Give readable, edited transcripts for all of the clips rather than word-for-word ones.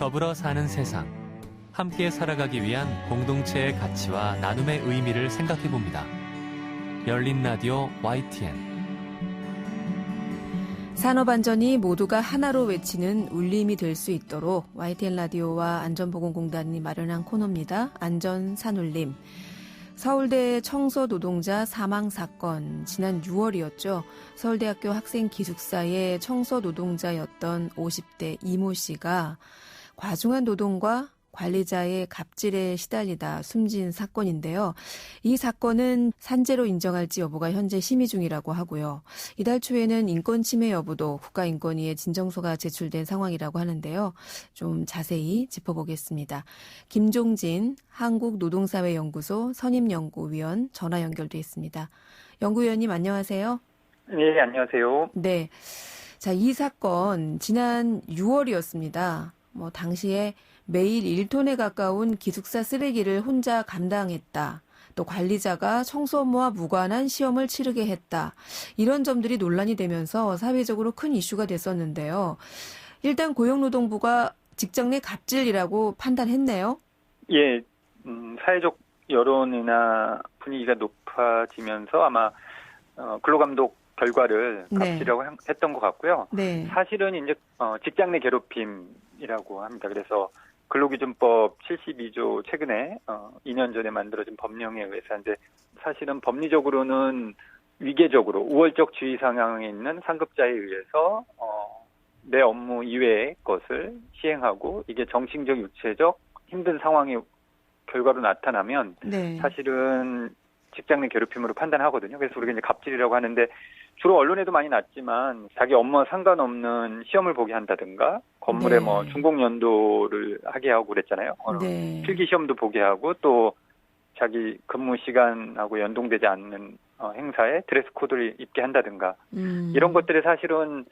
더불어 사는 세상. 함께 살아가기 위한 공동체의 가치와 나눔의 의미를 생각해봅니다. 열린 라디오 YTN. 산업안전이 모두가 하나로 외치는 울림이 될 수 있도록 YTN 라디오와 안전보건공단이 마련한 코너입니다. 안전산울림. 서울대 청소 노동자 사망 사건, 지난 6월이었죠. 서울대학교 학생 기숙사의 청소 노동자였던 50대 이모 씨가 과중한 노동과 관리자의 갑질에 시달리다 숨진 사건인데요. 이 사건은 산재로 인정할지 여부가 현재 심의 중이라고 하고요. 이달 초에는 인권 침해 여부도 국가인권위에 진정서가 제출된 상황이라고 하는데요. 좀 자세히 짚어보겠습니다. 김종진 한국노동사회연구소 선임연구위원 전화 연결돼 있습니다. 연구위원님 안녕하세요. 네, 안녕하세요. 네. 자, 이 사건 지난 6월이었습니다. 당시에 매일 1톤에 가까운 기숙사 쓰레기를 혼자 감당했다. 또 관리자가 청소 업무와 무관한 시험을 치르게 했다. 이런 점들이 논란이 되면서 사회적으로 큰 이슈가 됐었는데요. 일단 고용노동부가 직장 내 갑질이라고 판단했네요. 예, 사회적 여론이나 분위기가 높아지면서 아마 근로감독 결과를 갑질이라고 했던 것 같고요. 네. 사실은 이제 직장 내 괴롭힘이라고 합니다. 그래서 근로기준법 72조 최근에 2년 전에 만들어진 법령에 의해서 이제 사실은 법리적으로는 위계적으로 우월적 지위 상황에 있는 상급자에 의해서 내 업무 이외의 것을 시행하고 이게 정신적, 육체적 힘든 상황의 결과로 나타나면 네. 사실은 직장 내 괴롭힘으로 판단하거든요. 그래서 우리가 이제 갑질이라고 하는데 주로 언론에도 많이 났지만 자기 업무와 상관없는 시험을 보게 한다든가 건물에 네. 준공 연도를 하게 하고 그랬잖아요. 네. 필기 시험도 보게 하고 또 자기 근무 시간하고 연동되지 않는 행사에 드레스 코드를 입게 한다든가 이런 것들이 사실은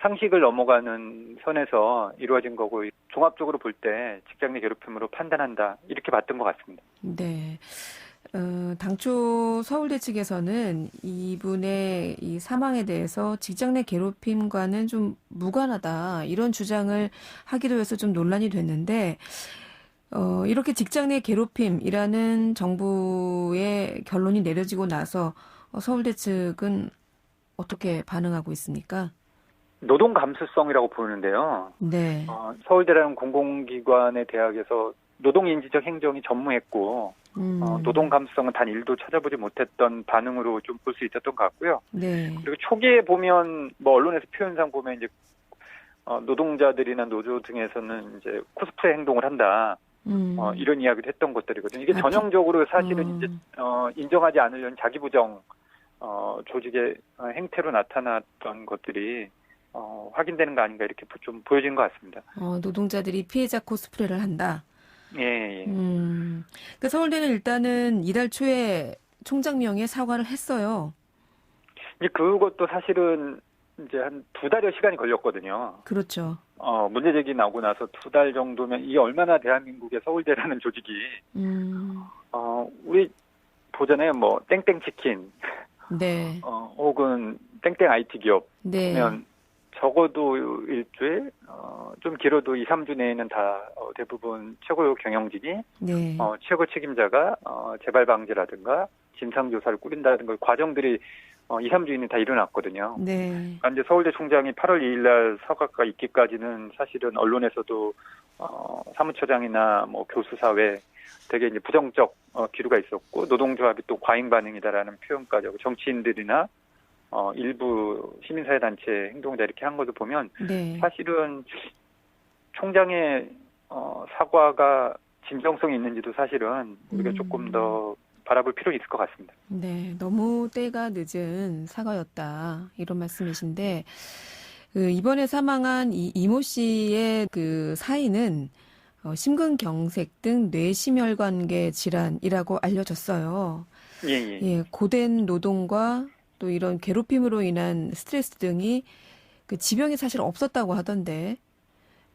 상식을 넘어가는 선에서 이루어진 거고 종합적으로 볼 때 직장 내 괴롭힘으로 판단한다 이렇게 봤던 것 같습니다. 네. 당초 서울대 측에서는 이분의 이 사망에 대해서 직장 내 괴롭힘과는 좀 무관하다 이런 주장을 하기도 해서 좀 논란이 됐는데 이렇게 직장 내 괴롭힘이라는 정부의 결론이 내려지고 나서 서울대 측은 어떻게 반응하고 있습니까? 노동 감수성이라고 보는데요. 네. 서울대라는 공공기관의 대학에서 노동인지적 행정이 전무했고 노동 감수성은 단 1도 찾아보지 못했던 반응으로 좀 볼 수 있었던 것 같고요. 네. 그리고 초기에 보면 언론에서 표현상 보면 이제 노동자들이나 노조 등에서는 이제 코스프레 행동을 한다. 이런 이야기를 했던 것들이거든요. 이게 전형적으로 사실은 이제 인정하지 않으려는 자기부정 조직의 행태로 나타났던 것들이 확인되는 거 아닌가 이렇게 좀 보여진 것 같습니다. 노동자들이 피해자 코스프레를 한다. 예. 그 서울대는 일단은 이달 초에 총장명에 사과를 했어요. 이제 그것도 사실은 이제 한 2달여 시간이 걸렸거든요. 그렇죠. 문제 제기 나오고 나서 2달 정도면 이게 얼마나 대한민국의 서울대라는 조직이 우리 보잖아요. 땡땡치킨, 네. 혹은 땡땡 IT 기업 네. 면 적어도 일주일, 좀 길어도 2, 3주 내에는 다 대부분 최고 경영진이 네. 최고 책임자가 재발 방지라든가 진상조사를 꾸린다든가 과정들이 2, 3주 이내에 다 일어났거든요. 네. 그러니까 이제 서울대 총장이 8월 2일 날 사과가 있기까지는 사실은 언론에서도 사무처장이나 교수사회 되게 이제 부정적 기류가 있었고 노동조합이 또 과잉 반응이다라는 표현까지 하고 정치인들이나 일부 시민사회단체 행동자 이렇게 한 것을 보면 네. 사실은 총장의 사과가 진정성이 있는지도 사실은 우리가 조금 더 바라볼 필요가 있을 것 같습니다. 네, 너무 때가 늦은 사과였다 이런 말씀이신데 이번에 사망한 이 이모 씨의 그 사인은 심근경색 등 뇌심혈관계 질환이라고 알려졌어요. 예, 고된 노동과 또 이런 괴롭힘으로 인한 스트레스 등이 그 지병이 사실 없었다고 하던데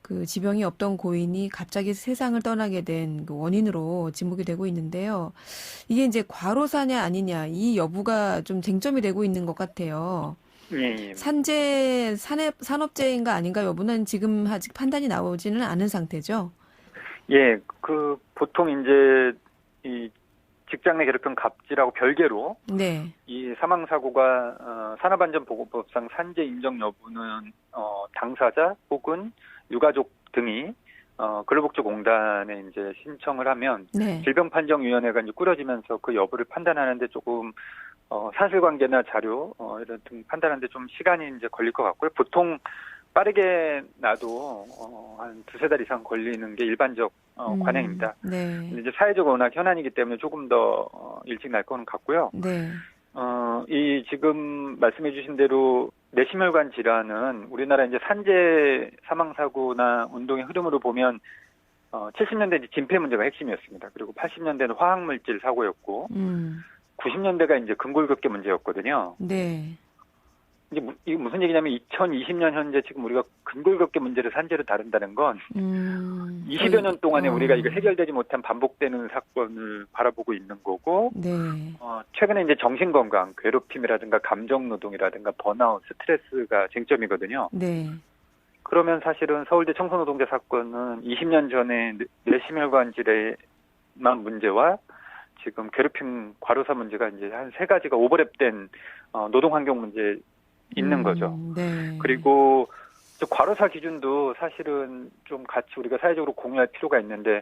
그 지병이 없던 고인이 갑자기 세상을 떠나게 된 그 원인으로 지목이 되고 있는데요. 이게 이제 과로사냐 아니냐 이 여부가 좀 쟁점이 되고 있는 것 같아요. 예. 산업재해인가 아닌가 여부는 지금 아직 판단이 나오지는 않은 상태죠. 예, 보통 이제 이 직장 내 괴롭힘 갑질하고 별개로 네. 이 사망 사고가 산업안전보건법상 산재 인정 여부는 당사자 혹은 유가족 등이 근로복지공단에 이제 신청을 하면 네. 질병판정위원회가 이제 꾸려지면서 그 여부를 판단하는데 조금 사실관계나 자료 이런 등 판단하는데 좀 시간이 이제 걸릴 것 같고요. 보통 빠르게 나도 한 두세 달 이상 걸리는 게 일반적 관행입니다. 네. 근데 이제 사회적 워낙 현안이기 때문에 조금 더 일찍 날 거는 같고요. 네. 이 지금 말씀해주신 대로 뇌심혈관 질환은 우리나라 이제 산재 사망 사고나 운동의 흐름으로 보면 70년대 이제 진폐 문제가 핵심이었습니다. 그리고 80년대는 화학물질 사고였고 90년대가 이제 근골격계 문제였거든요. 네. 이제 이게 무슨 얘기냐면 2020년 현재 지금 우리가 근골격계 문제를 산재로 다룬다는 건 20여 년 동안에 우리가 이거 해결되지 못한 반복되는 사건을 바라보고 있는 거고, 네. 최근에 이제 정신건강, 괴롭힘이라든가 감정노동이라든가 번아웃, 스트레스가 쟁점이거든요. 네. 그러면 사실은 서울대 청소노동자 사건은 20년 전에 뇌심혈관 질환만 문제와 지금 괴롭힘 과로사 문제가 이제 한 세 가지가 오버랩된 노동환경 문제 있는 거죠. 네. 그리고 과로사 기준도 사실은 좀 같이 우리가 사회적으로 공유할 필요가 있는데,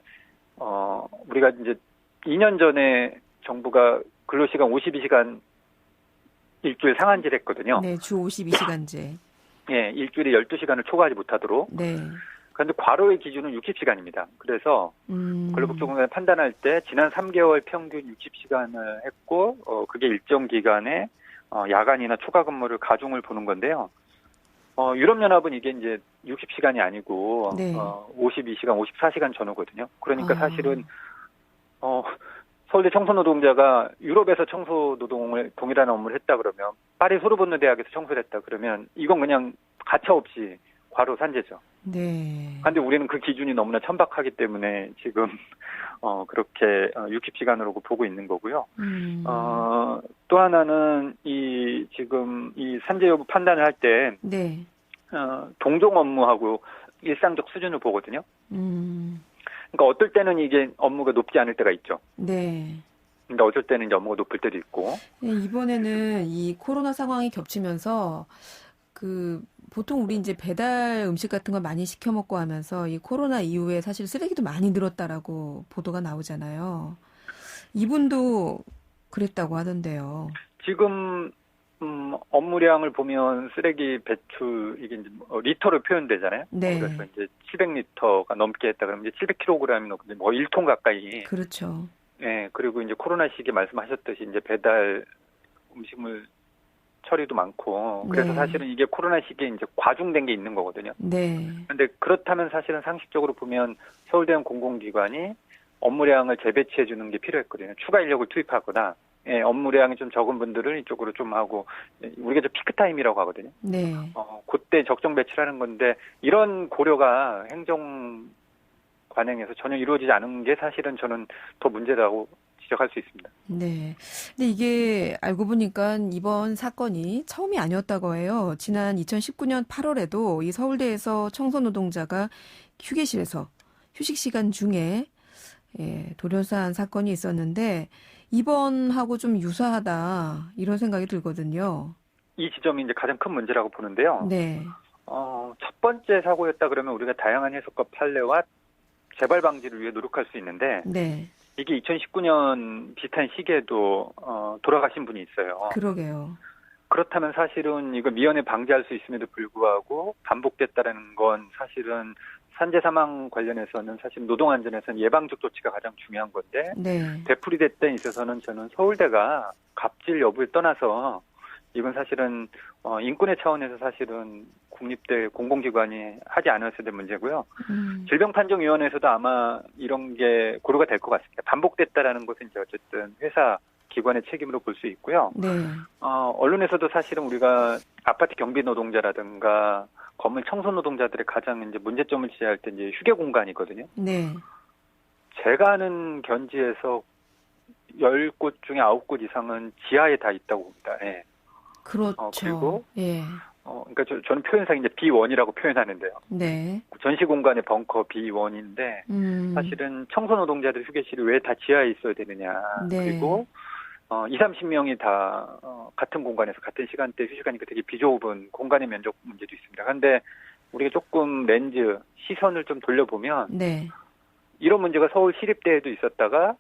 우리가 이제 2년 전에 정부가 근로시간 52시간 일주일 상한제를 했거든요. 네, 주 52시간제. 예, 일주일에 12시간을 초과하지 못하도록. 네. 그런데 과로의 기준은 60시간입니다. 그래서 근로복지공단이 판단할 때 지난 3개월 평균 60시간을 했고, 그게 일정 기간에 야간이나 초과 근무를 가중을 보는 건데요. 유럽연합은 이게 이제 60시간이 아니고, 네. 52시간, 54시간 전후거든요. 그러니까 사실은, 서울대 청소노동자가 유럽에서 청소노동을 동일한 업무를 했다 그러면, 파리 소르본느 대학에서 청소를 했다 그러면, 이건 그냥 가차없이 과로 산재죠. 네. 근데 우리는 그 기준이 너무나 천박하기 때문에 지금, 그렇게 60시간으로 보고 있는 거고요. 또 하나는 지금 이 산재 여부 판단을 할 때, 네. 동종 업무하고 일상적 수준을 보거든요. 그러니까 어떨 때는 이게 업무가 높지 않을 때가 있죠. 네. 그러니까 어쩔 때는 이제 업무가 높을 때도 있고. 네, 이번에는 이 코로나 상황이 겹치면서 보통 우리 이제 배달 음식 같은 거 많이 시켜 먹고 하면서 이 코로나 이후에 사실 쓰레기도 많이 늘었다라고 보도가 나오잖아요. 이분도 그랬다고 하던데요. 지금 업무량을 보면 쓰레기 배출 이게 이제 리터로 표현되잖아요. 네. 그래서 이제 700리터가 넘게 했다 그러면 이제 700kg이 넘게 뭐 1톤 가까이. 그렇죠. 네, 그리고 이제 코로나 시기에 말씀하셨듯이 이제 배달 음식물 처리도 많고 그래서 네. 사실은 이게 코로나 시기에 이제 과중된 게 있는 거거든요. 네. 그런데 그렇다면 사실은 상식적으로 보면 서울대형 공공기관이 업무량을 재배치해 주는 게 필요했거든요. 추가 인력을 투입하거나 업무량이 좀 적은 분들을 이쪽으로 좀 하고 우리가 저 피크 타임이라고 하거든요. 네. 그때 적정 배치라는 건데 이런 고려가 행정 관행에서 전혀 이루어지지 않은 게 사실은 저는 더 문제라고 지적할 수 있습니다. 네. 근데 이게 알고 보니까 이번 사건이 처음이 아니었다고 해요. 지난 2019년 8월에도 이 서울대에서 청소노동자가 휴게실에서 휴식 시간 중에 돌연사한 사건이 있었는데 이번하고 좀 유사하다 이런 생각이 들거든요. 이 지점이 이제 가장 큰 문제라고 보는데요. 네. 첫 번째 사고였다 그러면 우리가 다양한 해석과 판례와 재발 방지를 위해 노력할 수 있는데 네. 이게 2019년 비슷한 시기에도 돌아가신 분이 있어요. 그러게요. 그렇다면 사실은 이거 미연에 방지할 수 있음에도 불구하고 반복됐다라는 건 사실은 산재 사망 관련해서는 사실 노동안전에서는 예방적 조치가 가장 중요한 건데 네. 되풀이될 때 있어서는 저는 서울대가 갑질 여부를 떠나서 이건 사실은 인권의 차원에서 사실은 국립대 공공기관이 하지 않았어야 될 문제고요. 질병판정위원회에서도 아마 이런 게 고려가 될 것 같습니다. 반복됐다라는 것은 이제 어쨌든 회사 기관의 책임으로 볼 수 있고요. 네. 언론에서도 사실은 우리가 아파트 경비 노동자라든가 건물 청소 노동자들의 가장 이제 문제점을 지적할 때 이제 휴게 공간이거든요. 네. 제가 아는 견지에서 10곳 중에 9곳 이상은 지하에 다 있다고 봅니다. 네. 그렇죠. 그리고 예. 그러니까 저는 표현상 이제 B1이라고 표현하는데요. 네. 전시 공간의 벙커 B1인데 사실은 청소 노동자들 휴게실이 왜 다 지하에 있어야 되느냐. 네. 그리고 20, 30명이 다 같은 공간에서 같은 시간대 휴식하니까 되게 비좁은 공간의 면적 문제도 있습니다. 그런데 우리가 조금 렌즈, 시선을 좀 돌려보면 네. 이런 문제가 서울 시립대에도 있었다가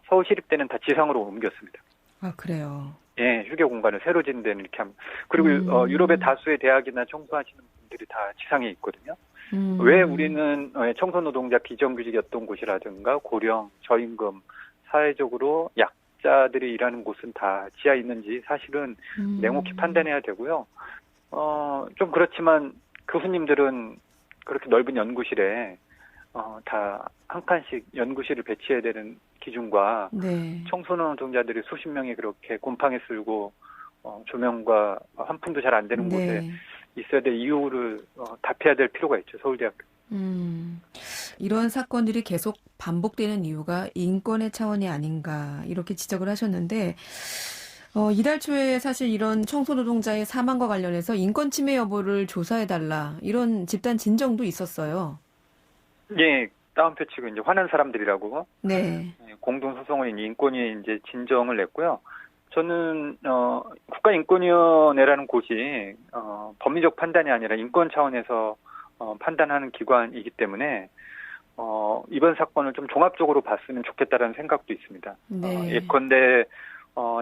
서울 시립대는 다 지상으로 옮겼습니다. 아, 그래요. 예, 휴게 공간을 새로 짓는 데는 이렇게 하면. 그리고 유럽의 다수의 대학이나 청소하시는 분들이 다 지상에 있거든요. 왜 우리는 청소 노동자 비정규직이었던 곳이라든가 고령, 저임금, 사회적으로 약자들이 일하는 곳은 다 지하에 있는지 사실은 냉혹히 판단해야 되고요. 좀 그렇지만 교수님들은 그렇게 넓은 연구실에 다 한 칸씩 연구실을 배치해야 되는 기준과 네. 청소 노동자들이 수십 명이 그렇게 곰팡이 쓸고 조명과 환풍도 잘 안 되는 곳에 네. 있어야 될 이유를 답해야 될 필요가 있죠. 서울대학교. 이런 사건들이 계속 반복되는 이유가 인권의 차원이 아닌가 이렇게 지적을 하셨는데 이달 초에 사실 이런 청소 노동자의 사망과 관련해서 인권 침해 여부를 조사해달라 이런 집단 진정도 있었어요. 예, 따옴표 치고 이제 화난 사람들이라고 네. 공동소송원인 인권위 이제 진정을 냈고요. 저는 국가인권위원회라는 곳이 법리적 판단이 아니라 인권 차원에서 판단하는 기관이기 때문에 이번 사건을 좀 종합적으로 봤으면 좋겠다라는 생각도 있습니다. 네. 예컨대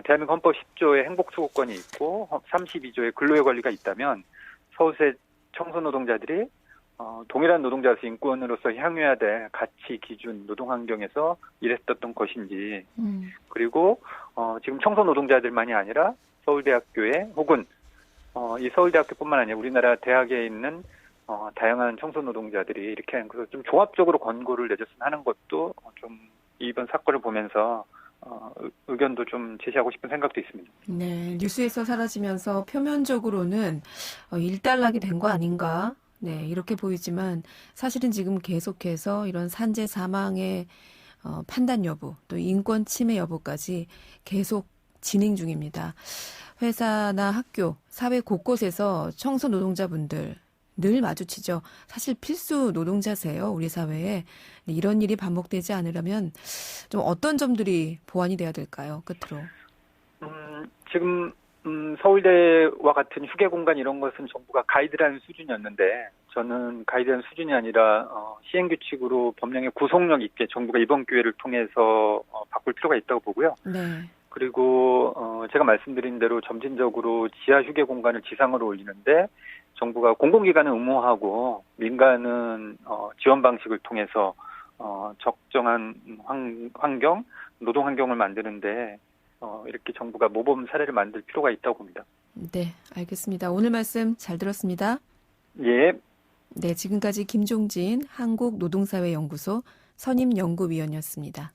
대한민국 헌법 10조에 행복수고권이 있고 32조에 근로의 권리가 있다면 서울세 청소 노동자들이 동일한 노동자로서 인권으로서 향유해야 될 가치, 기준, 노동환경에서 일했었던 것인지 그리고 지금 청소 노동자들만이 아니라 서울대학교에 혹은 이 서울대학교뿐만 아니라 우리나라 대학에 있는 다양한 청소 노동자들이 이렇게 하는 것을 좀 종합적으로 권고를 내줬으면 하는 것도 좀 이번 사건을 보면서 의견도 좀 제시하고 싶은 생각도 있습니다. 네, 뉴스에서 사라지면서 표면적으로는 일단락이 된 거 아닌가? 네, 이렇게 보이지만 사실은 지금 계속해서 이런 산재 사망의 판단 여부, 또 인권 침해 여부까지 계속 진행 중입니다. 회사나 학교, 사회 곳곳에서 청소 노동자분들 늘 마주치죠. 사실 필수 노동자세요, 우리 사회에. 이런 일이 반복되지 않으려면 좀 어떤 점들이 보완이 돼야 될까요, 끝으로? 지금 서울대와 같은 휴게 공간 이런 것은 정부가 가이드라인 수준이었는데 저는 가이드라인 수준이 아니라 시행규칙으로 법령에 구속력 있게 정부가 이번 기회를 통해서 바꿀 필요가 있다고 보고요. 네. 그리고 제가 말씀드린 대로 점진적으로 지하 휴게 공간을 지상으로 올리는데 정부가 공공기관은 의무화하고 민간은 지원 방식을 통해서 적정한 환경, 노동 환경을 만드는데 이렇게 정부가 모범 사례를 만들 필요가 있다고 봅니다. 네, 알겠습니다. 오늘 말씀 잘 들었습니다. 예. 네, 지금까지 김종진 한국노동사회연구소 선임연구위원이었습니다.